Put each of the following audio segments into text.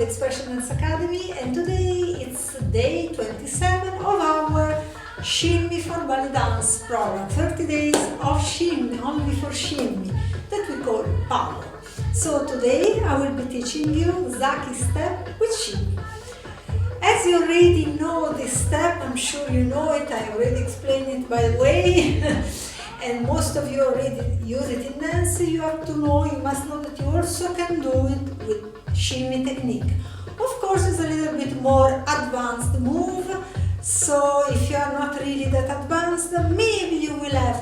Expression Dance Academy, and today it's day 27 of our Shimmy for Belly Dance program, 30 days of shimmy, only for shimmy, that we call power. So today I will be teaching you Zaki step with shimmy. As you already know this step, I'm sure you know it, I already explained it by the way, and most of you already use it in dance. You have to know, you must know that you also can do it with shimmy technique. Of course, it's a little bit more advanced move, so if you are not really that advanced, maybe you will have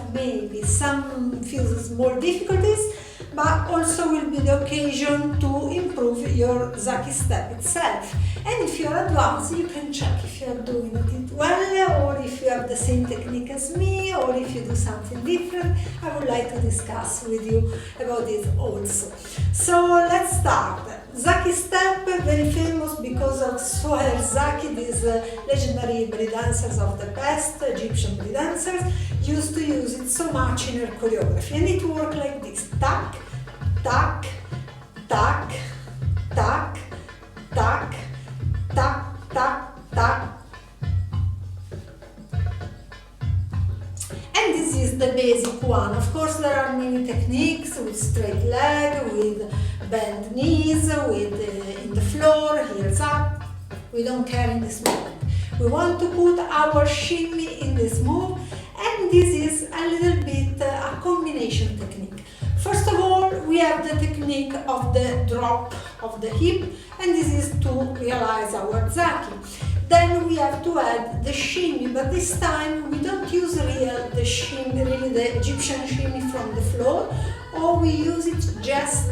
some few small difficulties, but also will be the occasion to improve your Zaki step itself. And if you are advanced, you can check if you are doing it well, or if you have the same technique as me, or if you do something different. I would like to discuss with you about this also. So let's start. Zaki step, very famous because of Soher Zaki, these legendary belly dancers of the past, Egyptian belly dancers, used to use it so much in her choreography. And it worked like this: tac, tac, tac, tac, tac, tac, tac, tac. And this is the basic one. Of course, there are many techniques with straight leg, with bent knees, with in the floor, heels up. We don't care in this moment. We want to put our shimmy in this move, and this is a little bit a combination technique. First of all, we have the technique of the drop of the hip, and this is to realize our Zaki. Then we have to add the shimmy, but this time we don't use the shimmy, really the Egyptian shimmy from the floor, or we use it just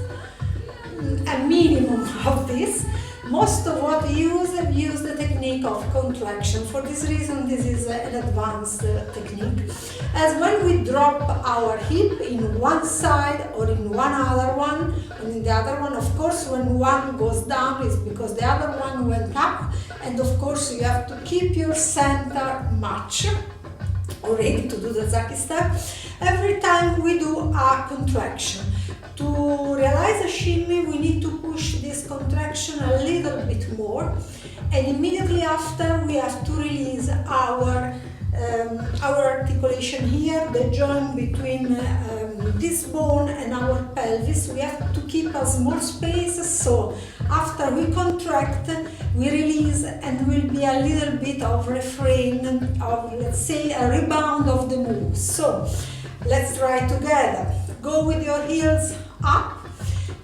a minimum of this. Most of what we use the technique of contraction. For this reason, this is an advanced technique. As when we drop our hip in one side or in one other one, and in the other one, of course, when one goes down is because the other one went up, and of course you have to keep your center much ready to do the Zaki step every time we do a contraction. To realize a shimmy, we need to push this contraction a little bit more, and immediately after we have to release our articulation here, the joint between this bone and our pelvis. We have to keep a small space, so after we contract, we release, and will be a little bit of refrain of, let's say, a rebound of the move. So let's try together. Go with your heels up.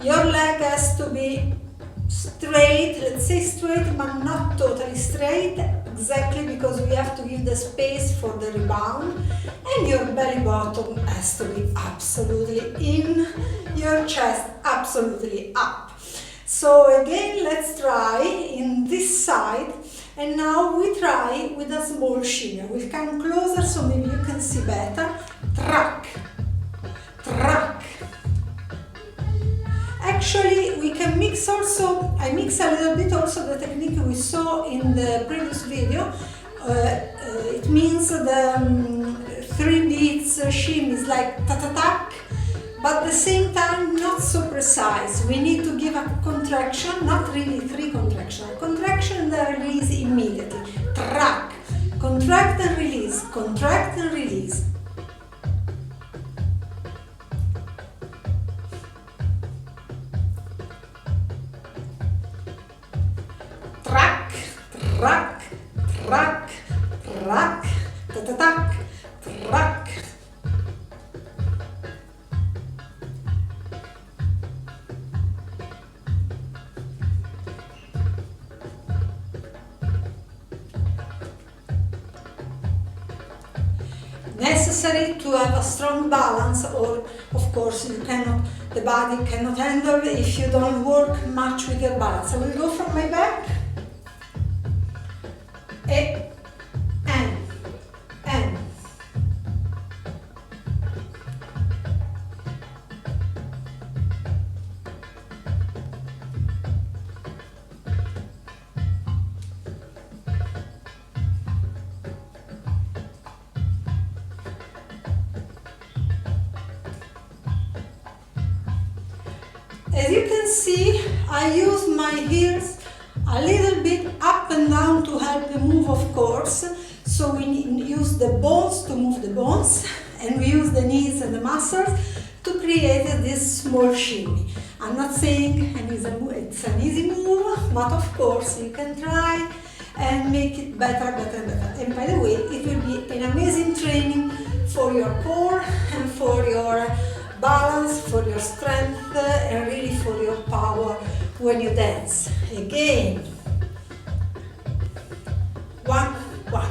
Your leg has to be straight, let's say straight, but not totally straight, exactly because we have to give the space for the rebound. And your belly button has to be absolutely in, your chest absolutely up. So again, let's try in this side, and now we try with a small shimmy. We'll come closer so maybe you can see better. Track, track. Actually, we can mix also, I mix a little bit also the technique we saw in the previous video. It means the 3 beats shimmies like ta-ta-tack, but at the same time not so precise. We need to give a contraction, not really 3 contractions, a contraction and then release immediately. Track, contract and release, contract and release. Track, track, track, track, ta-ta-tack, track. Necessary to have a strong balance, or of course you cannot, the body cannot handle if you don't work much with your balance. I will go from my back. And. As you can see, I use my heels a little bit up and down to help the move, of course. So we use the bones to move the bones, and we use the knees and the muscles to create this small shimmy. I'm not saying it's an easy move, but of course you can try and make it better. And by the way, it will be an amazing training for your core and for your balance, for your strength, and really for your power when you dance. Again, 1, 1.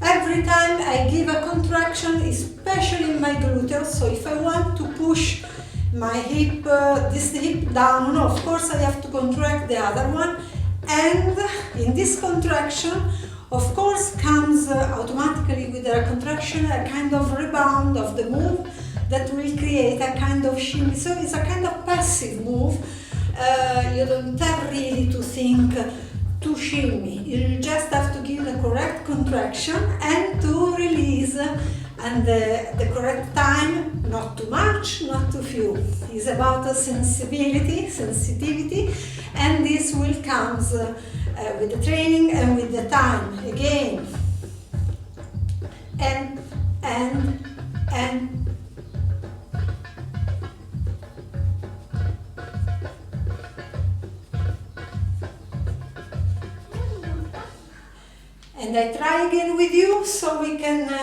Every time I give a contraction, especially in my gluteus, so if I want to push my hip, this hip down, of course I have to contract the other one, and in this contraction, of course, comes automatically with a contraction a kind of rebound of the move that will create a kind of shimmy. So it's a kind of passive move. You don't have really to think to shimmy. You just have to give the correct contraction and to release, and the correct time, not too much, not too few. It's about a sensitivity, and this will come with the training and with the time. Again, and I try again with you, so we can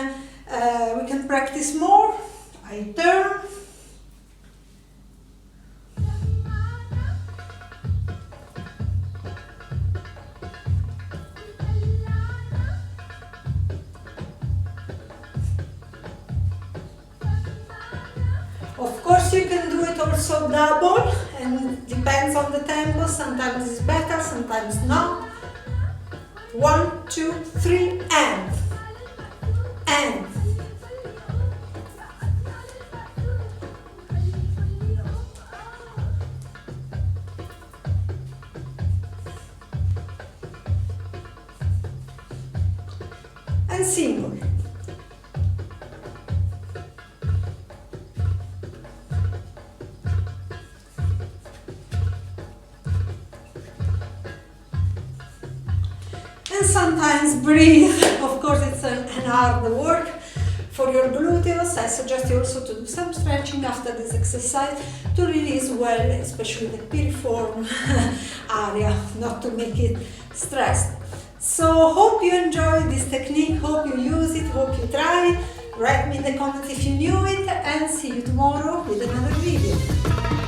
practice more. I turn. Of course, you can do it also double, and depends on the tempo. Sometimes it's better, sometimes not. 1, 2, 3, and. And single. And sometimes breathe. Of course, it's an hard work for your gluteus. I suggest you also to do some stretching after this exercise to release well, especially the piriform area, not to make it stressed. So hope you enjoy this technique, hope you use it, hope you try. Write me in the comments if you knew it, and see you tomorrow with another video.